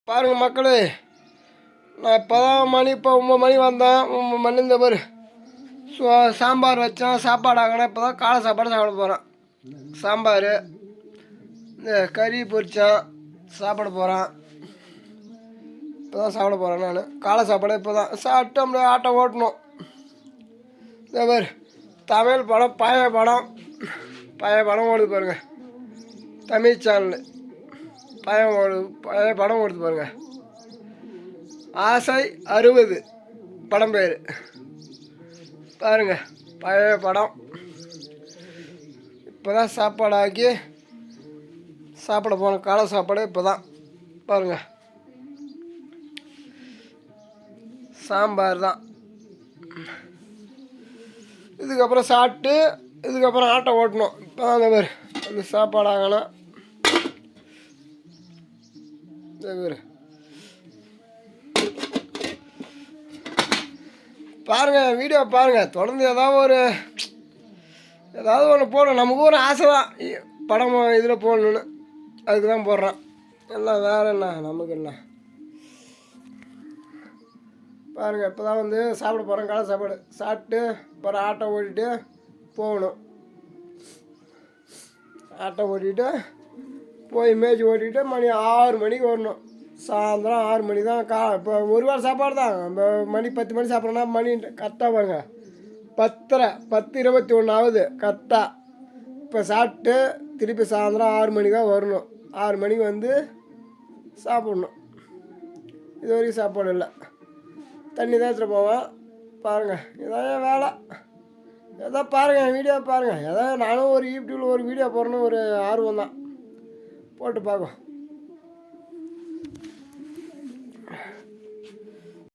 பாருங்கள் மக்களே, நான் இப்போ தான் இப்போ 9 மணி வந்தேன். 9 மணி இந்த பாரு சாம்பார் வச்சேன், சாப்பாடு ஆகினேன். இப்போ தான் காலை சாப்பாடு சாப்பிட போகிறேன். சாம்பார், இந்த கறி பொரிச்சேன், சாப்பிட போகிறேன். இப்போ தான் சாப்பிட போகிறேன். நான் காலை சாப்பாடு இப்போ தான் சாப்பிட்டு அப்படியே ஆட்டோ ஓட்டணும். இந்த பாரு தமிழ் படம், பழைய படம் ஓடுது பாருங்கள். தமிழ் சேனல் பழைய படம் ஓடுது பாருங்கள். ஆசை 60 படம் பேர் பாருங்க. பழைய படம். இப்போ தான் சாப்பாடு ஆக்கி சாப்பிட போனோம். காலை சாப்பாடு இப்போ தான் பாருங்க. சாம்பார் தான். இதுக்கப்புறம் சாப்பிட்டு இதுக்கப்புறம் ஆட்டோ ஓட்டணும். இப்போ தான் அந்த பேர் அந்த சாப்பாடு ஆகணும். இந்த பேர் பாருங்கள், வீடியோ பாருங்கள் தொடர்ந்து. ஏதாவது ஒன்று போடணும். நமக்கு ஒரு ஆசை தான் படம் இதில் போடணுன்னு, அதுக்கு தான் போடுறான். எல்லாம் வேறு என்ன நமக்கு என்ன. பாருங்கள், இப்போ தான் வந்து சாப்பிட போகிறேன். காலை சாப்பாடு சாப்பிட்டு அப்புறம் ஆட்டோ ஓட்டிகிட்டு போகணும். ஆட்டோ ஓட்டிகிட்டு போய் மேய்ச்சி ஓட்டிகிட்டு மணி 6 மணிக்கு வரணும். சாயந்தரம் 6 மணி தான். இப்போ ஒரு வேளை சாப்பாடு தான். நம்ம மணி 10 மணி சாப்பிட்றோன்னா மணி கரெக்டாக பாருங்க 10:21 ஆகுது கரெக்டாக. இப்போ சாப்பிட்டு திருப்பி சாயந்தரம் 6 மணிக்கு தான் வரணும். 6 மணிக்கு வந்து சாப்பிட்ணும். இது வரைக்கும் சாப்பாடு இல்லை. தண்ணி தான் எடுத்துகிட்டு போவேன். பாருங்கள், இதான் வேலை. ஏதோ பாருங்கள், வீடியோ பாருங்கள். ஏதோ நானும் ஒரு யூடியூப்பில் ஒரு வீடியோ போடுறேன்னு ஒரு ஆர்வம் தான். போட்டு பார்க்கும்.